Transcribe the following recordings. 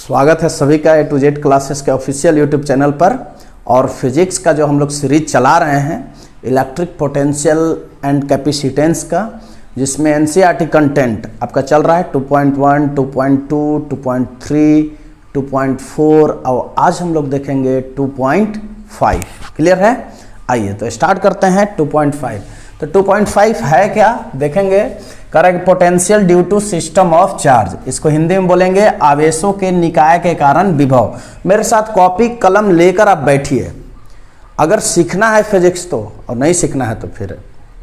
स्वागत है सभी का A to Z क्लासेस के ऑफिशियल यूट्यूब चैनल पर। और फिजिक्स का जो हम लोग सीरीज चला रहे हैं इलेक्ट्रिक पोटेंशियल एंड कैपेसिटेंस का, जिसमें एनसीईआरटी कंटेंट आपका चल रहा है 2.1, 2.2, 2.3, 2.4 और आज हम लोग देखेंगे 2.5। क्लियर है? आइए तो स्टार्ट करते हैं 2.5। तो 2.5 है क्या देखेंगे। Correct, potential due to system of charge. इसको हिंदी में बोलेंगे आवेशों के निकाय के कारण विभव। मेरे साथ कॉपी कलम लेकर आप बैठिए। अगर सीखना है फिजिक्स तो, और नहीं सीखना है तो फिर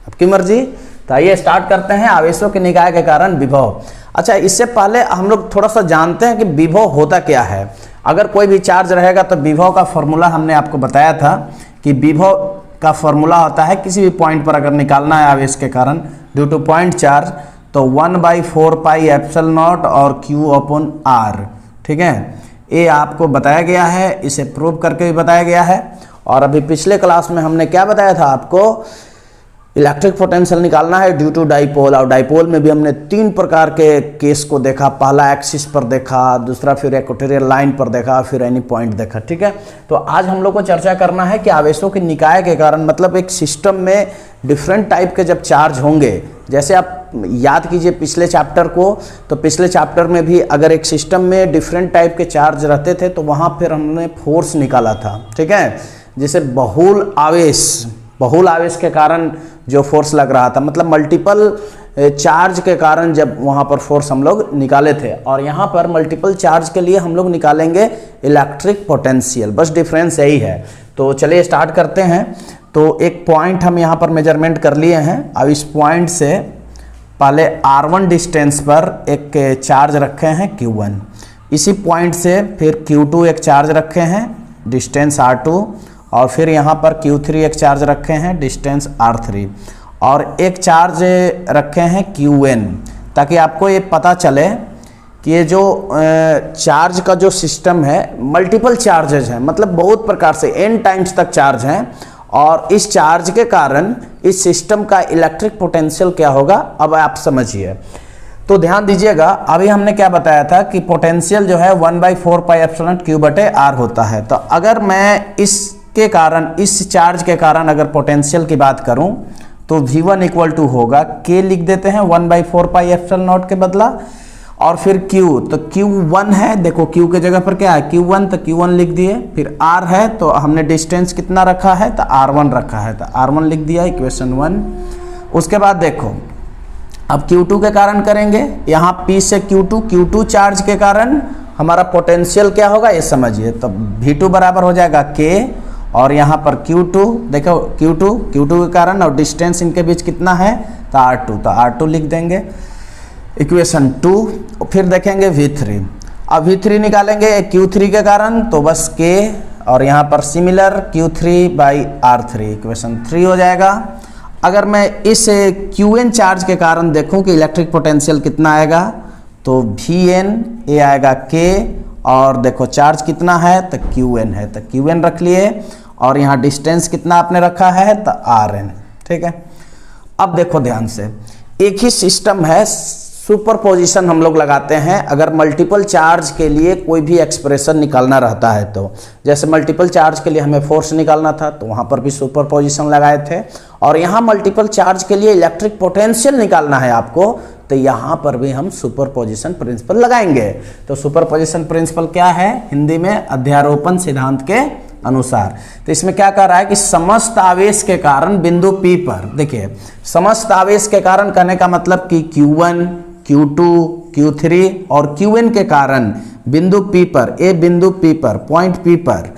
आपकी मर्जी। तो आइए स्टार्ट करते हैं आवेशों के निकाय के कारण विभव। अच्छा, इससे पहले हम लोग थोड़ा सा जानते हैं कि विभव होता क्या है। अगर कोई भी चार्ज रहेगा तो विभव का फॉर्मूला हमने आपको बताया था कि विभव का फॉर्मूला होता है किसी भी पॉइंट पर अगर निकालना है आवेश के कारण ड्यू टू पॉइंट चार्ज तो 1/4 पाई एप्सिलॉन नॉट और Q अपॉन R। ठीक है, ये आपको बताया गया है, इसे प्रूव करके भी बताया गया है। और अभी पिछले क्लास में हमने क्या बताया था आपको, इलेक्ट्रिक पोटेंशियल निकालना है ड्यू टू डाइपोल। और डाइपोल में भी हमने 3 प्रकार के केस को देखा। पहला एक्सिस पर देखा, दूसरा फिर इक्वेटोरियल लाइन पर देखा, फिर एनी पॉइंट देखा। ठीक है, तो आज हम लोग को चर्चा करना है कि आवेशों के निकाय के कारण, मतलब एक सिस्टम में डिफरेंट टाइप के जब चार्ज होंगे, जैसे आप याद कीजिए पिछले चैप्टर को, तो पिछले चैप्टर में भी अगर एक सिस्टम में डिफरेंट टाइप के चार्ज रहते थे तो वहाँ फिर हमने फोर्स निकाला था। ठीक है, जैसे बहुल आवेश के कारण जो फोर्स लग रहा था, मतलब मल्टीपल चार्ज के कारण जब वहाँ पर फोर्स हम लोग निकाले थे। और यहाँ पर मल्टीपल चार्ज के लिए हम लोग निकालेंगे इलेक्ट्रिक पोटेंशियल। बस डिफरेंस यही है। तो चलिए स्टार्ट करते हैं। तो एक पॉइंट हम यहाँ पर मेजरमेंट कर लिए हैं। अब इस पॉइंट से पहले R1 डिस्टेंस पर एक चार्ज रखे हैं Q1। इसी पॉइंट से फिर Q2 एक चार्ज रखे हैं डिस्टेंस R2, और फिर यहाँ पर Q3 एक चार्ज रखे हैं डिस्टेंस R3, और एक चार्ज रखे हैं Qn, ताकि आपको ये पता चले कि ये जो चार्ज का जो सिस्टम है मल्टीपल चार्जेज हैं, मतलब बहुत प्रकार से n टाइम्स तक चार्ज हैं। और इस चार्ज के कारण इस सिस्टम का इलेक्ट्रिक पोटेंशियल क्या होगा, अब आप समझिए। तो ध्यान दीजिएगा, अभी हमने क्या बताया था कि पोटेंशियल जो है 1/4 पाई एप्सिलॉन Q/R होता है। तो अगर मैं इसके कारण, इस चार्ज के कारण अगर पोटेंशियल की बात करूं तो V1 इक्वल टू होगा, K लिख देते हैं 1/4 पाई एप्सिलॉन नॉट के बदला, और फिर Q, तो Q1 है, देखो Q के जगह पर क्या है Q1, तो Q1 लिख दिए। फिर R है तो हमने डिस्टेंस कितना रखा है, तो R1 रखा है, तो R1 लिख दिया, इक्वेशन 1। उसके बाद देखो अब Q2 के कारण करेंगे, यहाँ P से Q2 चार्ज के कारण हमारा पोटेंशियल क्या होगा ये समझिए। तो V2 बराबर हो जाएगा K, और यहाँ पर Q2 देखो Q2 के कारण, और डिस्टेंस इनके बीच कितना है तो R2, तो R2 लिख देंगे, इक्वेशन 2। फिर देखेंगे V3। अब V3 निकालेंगे Q3 के कारण, तो बस K, और यहाँ पर सिमिलर Q3/R3, इक्वेशन 3 हो जाएगा। अगर मैं इस Qn चार्ज के कारण देखूं कि इलेक्ट्रिक पोटेंशियल कितना आएगा, तो Vn ये आएगा K, और देखो चार्ज कितना है तो Qn है, तो Qn रख लिए, और यहाँ डिस्टेंस कितना आपने रखा है तो Rn। ठीक है, अब देखो ध्यान से, एक ही सिस्टम है, सुपरपोजिशन हम लोग लगाते हैं अगर मल्टीपल चार्ज के लिए कोई भी एक्सप्रेशन निकालना रहता है। तो जैसे मल्टीपल चार्ज के लिए हमें फोर्स निकालना था तो वहाँ पर भी सुपरपोजिशन लगाए थे, और यहाँ मल्टीपल चार्ज के लिए इलेक्ट्रिक पोटेंशियल निकालना है आपको, तो यहाँ पर भी हम सुपरपोजिशन प्रिंसिपल लगाएंगे। तो सुपरपोजिशन प्रिंसिपल क्या है हिंदी में, अध्यारोपण सिद्धांत के अनुसार। तो इसमें क्या कह रहा है कि समस्त आवेश के कारण बिंदु P पर, देखिए समस्त आवेश के कारण कहने का मतलब कि Q1, Q2, Q3 और Qn के कारण बिंदु P पर, ए बिंदु P पर, पॉइंट P पर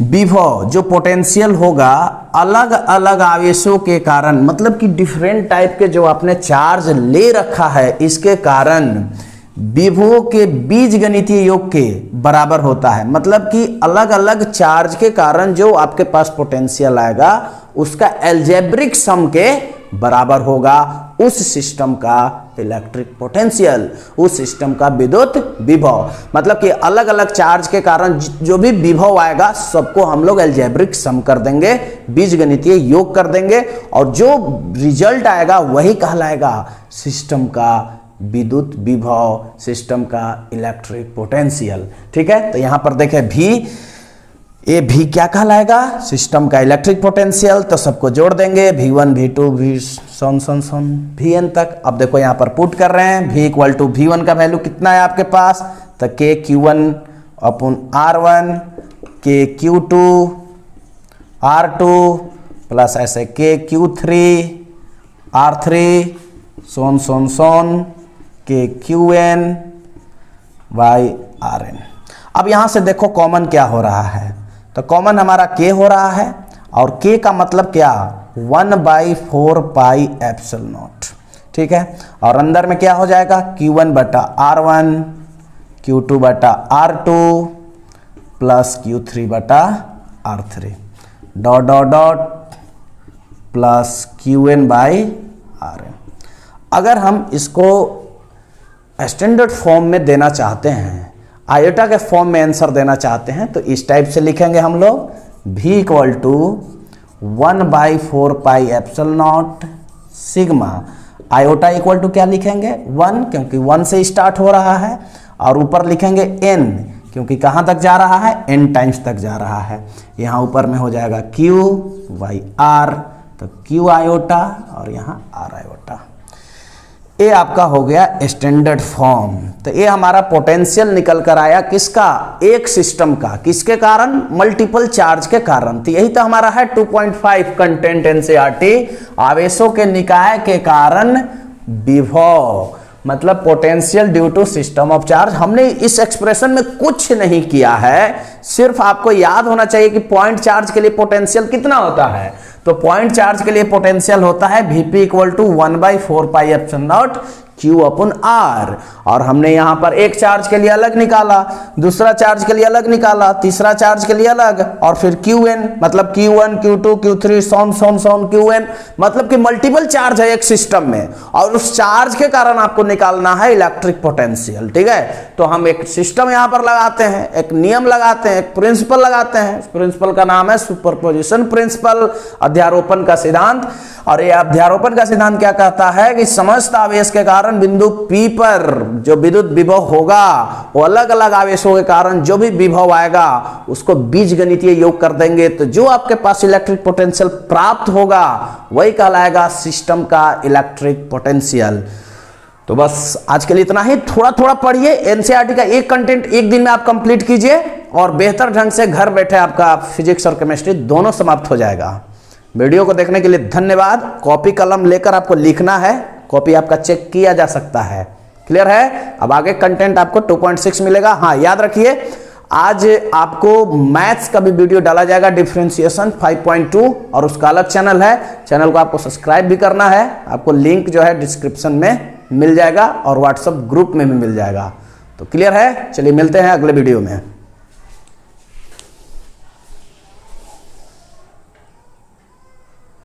विभव जो पोटेंशियल होगा अलग अलग आवेशों के कारण, मतलब कि डिफरेंट टाइप के जो आपने चार्ज ले रखा है इसके कारण विभव के बीजगणितीय योग के बराबर होता है। मतलब कि अलग अलग चार्ज के कारण जो आपके पास पोटेंशियल आएगा उसका एल्जेब्रिक सम के बराबर होगा उस सिस्टम का इलेक्ट्रिक पोटेंशियल, उस सिस्टम का विद्युत विभव। मतलब कि अलग अलग चार्ज के कारण जो भी विभव आएगा सबको हम लोग एल्जेब्रिक सम कर देंगे, बीजगणितीय योग कर देंगे, और जो रिजल्ट आएगा वही कहलाएगा सिस्टम का विद्युत विभव, सिस्टम का इलेक्ट्रिक पोटेंशियल। ठीक है, तो यहां पर देखें भी, ये भी क्या कहलाएगा, सिस्टम का इलेक्ट्रिक पोटेंशियल। तो सबको जोड़ देंगे, V1 V2 V सन Vn तक। अब देखो यहाँ पर पुट कर रहे हैं, V इक्वल टू V1 का वैल्यू कितना है आपके पास, तो K Q1 upon R1, K Q2 R2 plus ऐसे K Q3 R3 so on K Qn by Rn। अब यहाँ से देखो कॉमन क्या हो रहा है, तो कॉमन हमारा K हो रहा है, और K का मतलब क्या, 1/4 पाई एप्सिलॉन नॉट। ठीक है, और अंदर में क्या हो जाएगा, Q1 बटा R1, Q2 बटा R2 प्लस Q3 बटा R3 dot dot dot plus Qn by Rn। अगर हम इसको स्टैंडर्ड फॉर्म में देना चाहते हैं, आयोटा के फॉर्म में आंसर देना चाहते हैं, तो इस टाइप से लिखेंगे हम लोग, V equal to 1/4 pi epsilon naught sigma, iota equal to क्या लिखेंगे 1, क्योंकि 1 से स्टार्ट हो रहा है, और ऊपर लिखेंगे n, क्योंकि कहाँ तक जा रहा है, n टाइम्स तक जा रहा है। यहाँ ऊपर में हो जाएगा Q बाई R, तो Q आयोटा और यहाँ R आयोटा। ये आपका हो गया स्टैंडर्ड फॉर्म। तो ये हमारा पोटेंशियल निकल कर आया किसका, एक सिस्टम का, किसके कारण, मल्टीपल चार्ज के कारण। तो यही तो हमारा है 2.5 कंटेंट एनसीईआरटी, आवेशों के निकाय के कारण विभव, मतलब potential due to system of charge. हमने इस एक्सप्रेशन में कुछ नहीं किया है, सिर्फ आपको याद होना चाहिए कि पॉइंट चार्ज के लिए पोटेंशियल कितना होता है। तो पॉइंट चार्ज के लिए पोटेंशियल होता है Vp equal to 1/4 pi epsilon naught Q upon R, और हमने यहां पर एक चार्ज के लिए अलग निकाला, दूसरा चार्ज के लिए अलग निकाला, तीसरा चार्ज के लिए अलग, और फिर Qn मतलब Q1 Q2 Q3 सोन Qn, मतलब कि मल्टीपल चार्ज है एक सिस्टम में, और उस चार्ज के कारण आपको निकालना है इलेक्ट्रिक पोटेंशियल। ठीक है, तो हम एक सिस्टम यहां पर लगाते हैं, एक नियम लगाते हैं, एक प्रिंसिपल लगाते हैं। उस प्रिंसिपल का नाम है सुपरपोजिशन प्रिंसिपल, अध्यारोपण का सिद्धांत। और ये अध्यारोपण का सिद्धांत क्या कहता है कि समस्त आवेश के कारण बिंदु P पर जो विद्युत विभव होगा, वो अलग अलग आवेशों के कारण जो भी विभव आएगा उसको बीजगणितीय योग कर देंगे, तो जो आपके पास इलेक्ट्रिक पोटेंशियल प्राप्त होगा वही कहलाएगा सिस्टम का इलेक्ट्रिक पोटेंशियल। तो बस आज के लिए इतना ही। थोड़ा थोड़ा पढ़िए, एनसीईआरटी का एक कंटेंट एक दिन में आप कंप्लीट कीजिए, और बेहतर ढंग से घर बैठे आपका फिजिक्स और केमिस्ट्री दोनों समाप्त हो जाएगा। वीडियो को देखने के लिए धन्यवाद। कॉपी कलम लेकर आपको लिखना है, कॉपी आपका चेक किया जा सकता है। क्लियर है? अब आगे कंटेंट आपको 2.6 मिलेगा। हाँ, याद रखिए आज आपको मैथ्स का भी वीडियो डाला जाएगा, डिफरेंशिएशन 5.2, और उसका अलग चैनल है। चैनल को आपको सब्सक्राइब भी करना है, आपको लिंक जो है डिस्क्रिप्शन में मिल जाएगा और व्हाट्सएप ग्रुप में भी मिल जाएगा। तो क्लियर है? चलिए मिलते हैं अगले वीडियो में।